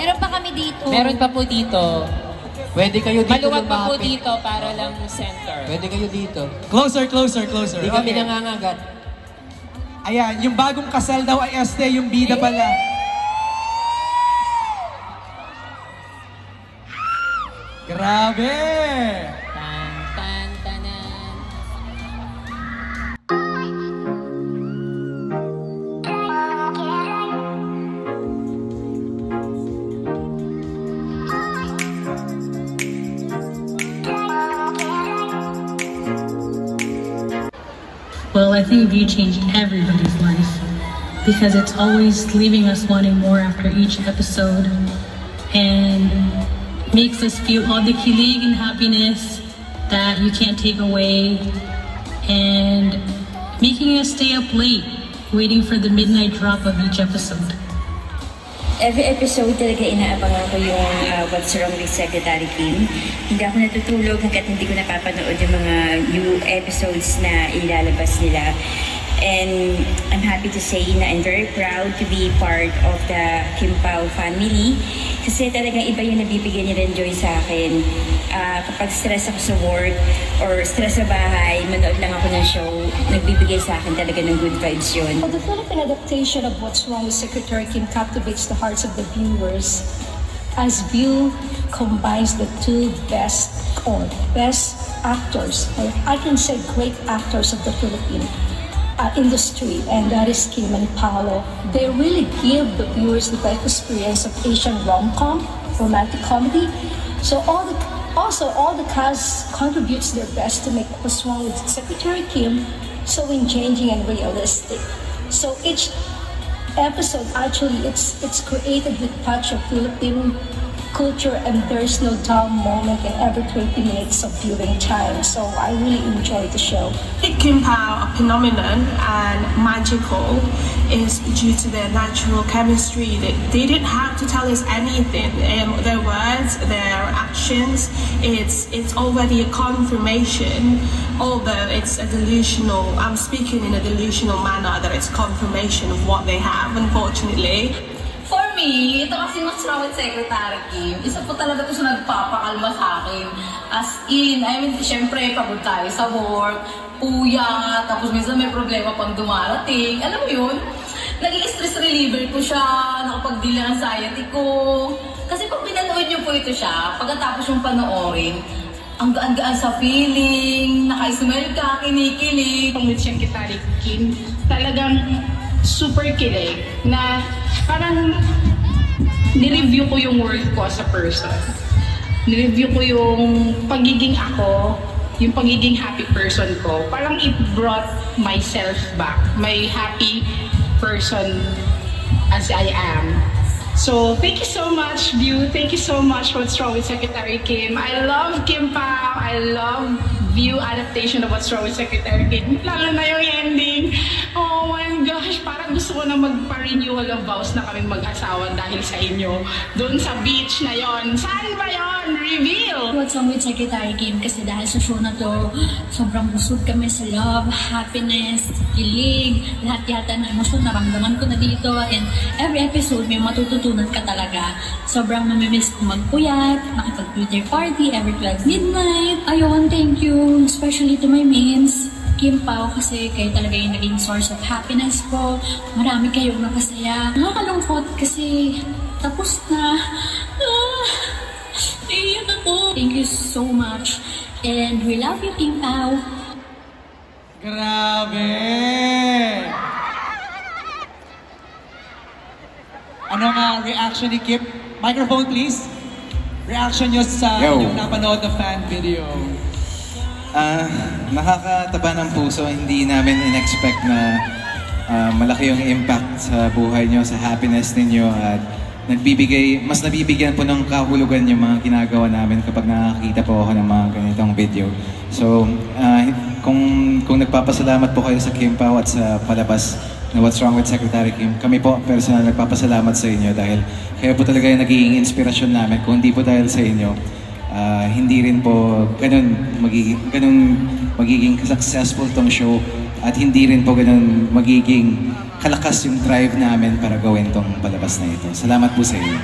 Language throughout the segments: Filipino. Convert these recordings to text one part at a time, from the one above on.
Meron pa kami dito. Meron pa po dito. Pwede kayo dito Maluwag pa po lumapit. dito para lang center. Pwede kayo dito. Closer. Hindi kami nangangagat. Ayan, yung bagong kasal daw ay este, yung bida pala. Grabe! Tan, tan, tanan. Well, I think View changed everybody's life because it's always leaving us wanting more after each episode and makes us feel all the kilig and happiness that you can't take away and making us stay up late waiting for the midnight drop of each episode. Every episode talaga inaabangan ko yung What's Wrong with Secretary Kim. Hindi ako natutulog hanggat hindi ko napapanood yung mga new episodes na ilalabas nila. And I'm happy to say na I'm very proud to be part of the Kim Pao family. Kasi talagang iba yung nabibigyan nila ng joy sa akin. Kapag stress ako sa work or stress sa bahay, manood lang ako ng show, nagbibigay sa akin talaga ng good vibes yun. The Philippine adaptation of What's Wrong with Secretary Kim captivates the hearts of the viewers as View combines the two best actors, or I can say great actors of the Philippine industry, and that is Kim and Paolo. They really give the viewers the best experience of Asian rom-com, romantic comedy. So all the cast contributes their best to make What's Wrong with Secretary Kim so engaging and realistic. So each episode actually it's created with touch of Philippine culture, and there's no dull moment in every 20 minutes of viewing time. So I really enjoyed the show. Kim Pao, a phenomenon and magical, is due to their natural chemistry. They didn't have to tell us anything. Their words, their actions, it's already a confirmation. Although it's a delusional, I'm speaking in a delusional manner, that it's confirmation of what they have, unfortunately. For me, ito kasi What's Wrong with Secretary Kim, isa po talaga ito sa nagpapakalma sa akin. As in, I mean, syempre, pagod tayo sa work, puyat, tapos minsan may problema pang dumarating. Alam mo yun? Naging stress reliever ko siya, nakapag-deal ng anxiety ko. Kasi pag pinanood niyo po ito siya, pagkatapos yung panoorin, ang gaan-gaan sa feeling, naka-smile ka, kinikilig. With Secretary Kim, talagang super kilig na parang nireview ko yung worth ko as a person. Nireview ko yung pagiging ako, yung pagiging happy person ko. Parang it brought myself back, my happy person as I am. So thank you so much, View. Thank you so much What's Wrong with Secretary Kim. I love Kim Pao. I love View adaptation of What's Wrong with Secretary Kim. Lalo na yung ending. Oh my gosh, parang gusto ko na magpa-renewal of vows na kaming mag-asawa dahil sa inyo. Doon sa beach na yon. Saan ba yon? Reveal! What's Wrong with Secretary Kim, kasi dahil sa show na to, sobrang busog kami sa love, happiness, kilig, lahat yata ng emosyon naramdaman ko na dito, and every episode may matututunan ka talaga. Sobrang namimiss ko magpuyat, makipag-Twitter party every 12 midnight. Ayun, thank you, especially to my mains, Kim Pao, kasi kayo talaga yung naging source of happiness ko. Marami kayong nakasaya. Nakakalungkot kasi tapos na. Iyak ako. Thank you so much. And we love you, Kim Pao. Grabe! Ano nga reaction ni Kim? Microphone please. Reaction nyo sa yung napanood na fan video. Nakakataba ng puso. Hindi namin in-expect na malaki yung impact sa buhay nyo, sa happiness ninyo, at mas nabibigyan po ng kahulugan yung mga ginagawa namin kapag nakakita po ako ng mga ganitong video. So, kung nagpapasalamat po kayo sa Kim Pao at sa palabas na What's Wrong with Secretary Kim, kami po personal nagpapasalamat sa inyo dahil kayo po talaga yung nagiging inspirasyon namin. Kung hindi po dahil sa inyo, hindi rin po ganun magiging successful tong show, at hindi rin po ganun magiging kalakas yung drive namin para gawin tong palabas na ito. Salamat po sa inyo.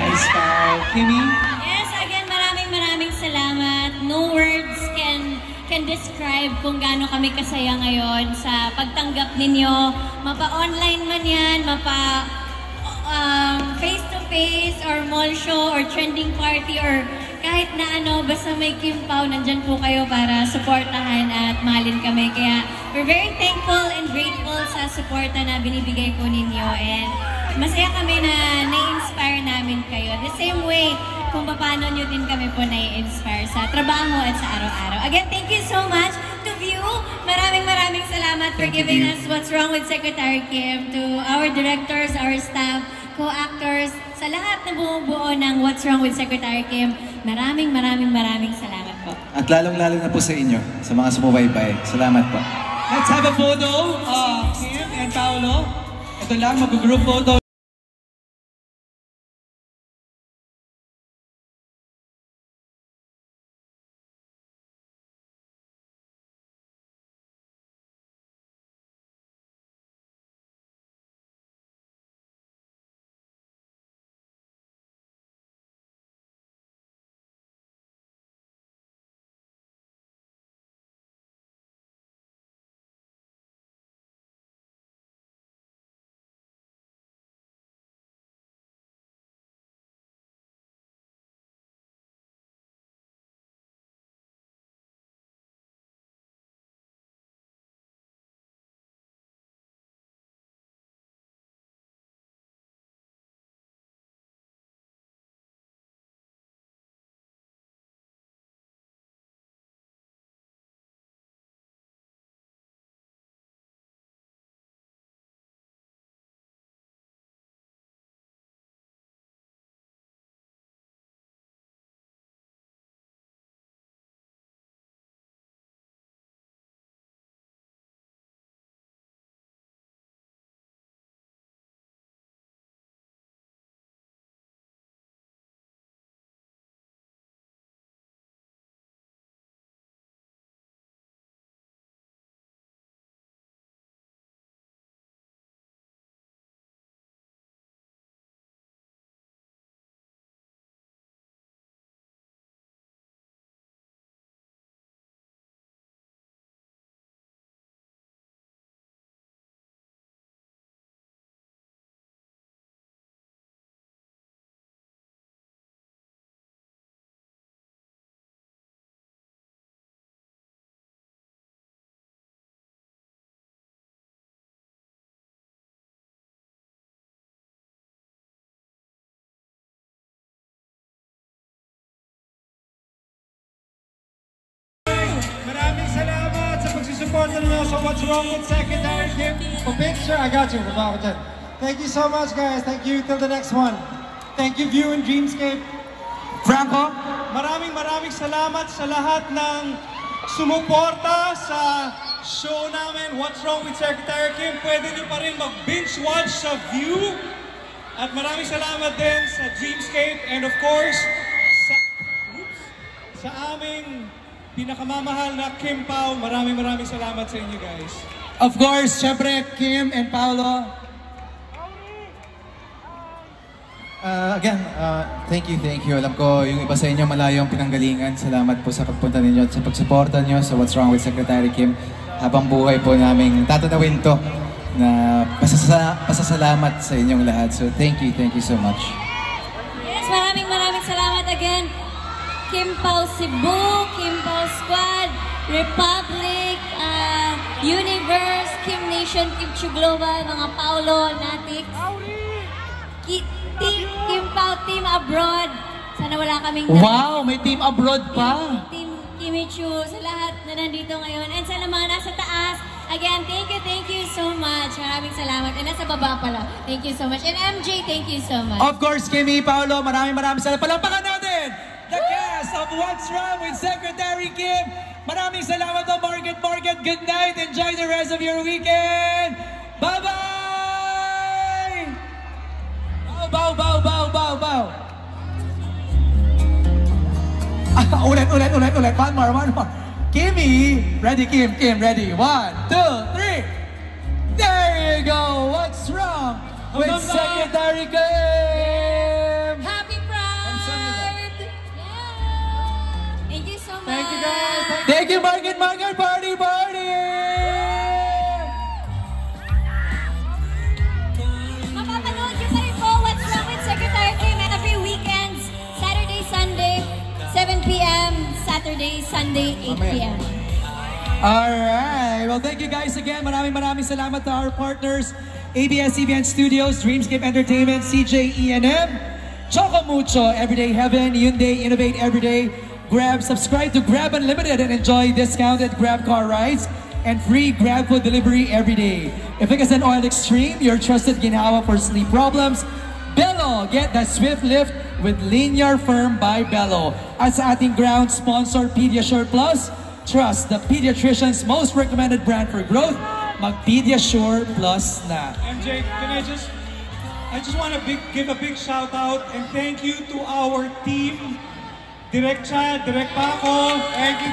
Nice, Pao. Kimmy? Yes, again, maraming salamat. No words can describe kung gaano kami kasaya ngayon sa pagtanggap ninyo. Mapa-online man yan, face-to-face or mall show or trending party or kahit na ano, basta may Kim Pao, nandyan po kayo para supportahan at mahalin kami. Kaya we're very thankful and grateful sa suporta na binibigay po ninyo. And masaya kami na na-inspire namin kayo. The same way kung paano nyo din kami po na-inspire sa trabaho at sa araw-araw. Again, thank you so much to View. Maraming salamat for giving us What's Wrong with Secretary Kim, to our directors, our staff, co-actors, sa lahat na bumubuo ng What's Wrong with Secretary Kim. Maraming salamat po. At lalong-lalo na po sa inyo, sa mga sumubaybay. Salamat po. Let's have a photo, Kim and Paolo. Ito lang, mag-group photo. Salamat sa pagsusuporta niyo sa What's Wrong with Secretary Kim. Picture, I got you. Thank you so much, guys. Thank you. Till the next one. Thank you, View and Dreamscape. Franco? Maraming salamat sa lahat ng sumuporta sa show namin, What's Wrong with Secretary Kim. Pwede niyo pa rin mag-binge watch sa View. At maraming salamat din sa Dreamscape and of course, sa aming pinakamamahal na Kim Pao. Maraming salamat sa inyo, guys. Of course, syempre, Kim and Paolo. Again, thank you. Alam ko, yung iba sa inyo malayo ang pinanggalingan. Salamat po sa pagpunta ninyo at sa pagsuporta nyo sa What's Wrong with Secretary Kim. Habang buhay po namin tatatawin to na pasasalamat sa inyong lahat. So thank you so much. Yes, maraming salamat again. Kim Pao Cebu, Kim Pao Squad, Republic, Universe, Kim Nation, Kim Chu Global, mga Paolo, Natix, Kim Pao Team Abroad. Sana wala kaming... Wow, may Team Abroad pa! Team Kimi Chu, sa lahat na nandito ngayon. And sa mga nasa taas, again, thank you so much. Maraming salamat. And nasa baba pala, thank you so much. And MJ, thank you so much. Of course, Kimmy, Paolo, maraming salamat. Palampakan natin! The cast of What's Wrong with Secretary Kim. Maraming salamat to Market. Good night. Enjoy the rest of your weekend. Bye-bye! Bow. Ulit. One more. Kimmy. Ready, Kim, ready. 1, 2, 3. There you go. What's Wrong with Secretary Kim? Happy Thank you, Market Market Party Party! Mapapanood niyo pa rin po What's Wrong with Secretary Kim every weekends, Saturday, Sunday, 7 p.m., Saturday, Sunday, 8 p.m. Alright, well thank you guys again. Maraming salamat to our partners, ABS-CBN Studios, Dreamscape Entertainment, CJ E&M, Choco Mucho, Everyday Heaven, Hyundai Innovate Everyday, Grab. Subscribe to Grab Unlimited and enjoy discounted Grab car rides and free Grab food delivery every day. Efficacy Oil Extreme, your trusted ginhawa for sleep problems. Bello, get the swift lift with Linear Firm by Bello. At sa ating ground sponsor, Pediasure Plus, trust the pediatrician's most recommended brand for growth. Mag Pediasure Plus na. MJ, I just want to give a big shout out and thank you to our team. Direct Chad, Direct Paco, thank you,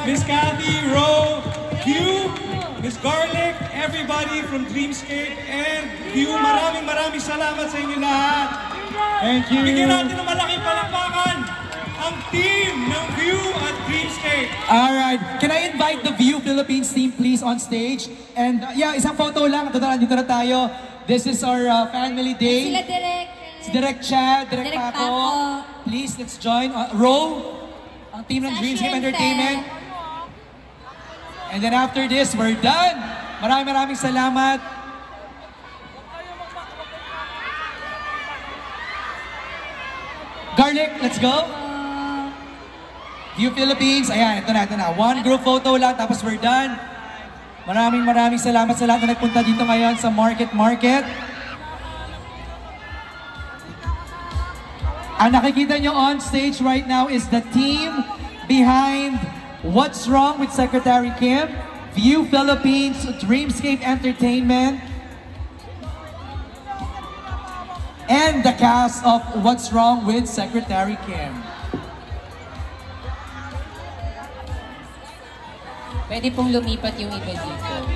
Miss Kathy, Ro, Q, Miss Garlic, everybody from Dreamscape and Q. Maraming salamat sa inyo lahat. Thank you. Bigyan natin ng malaking palakpakan ang team ng View at Dreamscape. Alright, can I invite the View Philippines team please on stage? And yeah, isang photo lang, dito na tayo. This is our family day. Sila Direk. Si Direct Chad, Direct Direct Paco. Paco. Please, let's join. Ro, ang team ng Dreamscape Entertainment. And then after this, we're done. Maraming salamat. Garlic, let's go. View Philippines. Ayan, ito na. One group photo lang, tapos we're done. Maraming salamat sa lahat na nagpunta dito ngayon sa Market. Ang nakikita nyo on stage right now is the team behind What's Wrong with Secretary Kim, View Philippines, Dreamscape Entertainment, and the cast of What's Wrong with Secretary Kim. Pwede pong lumipat yung iba dito.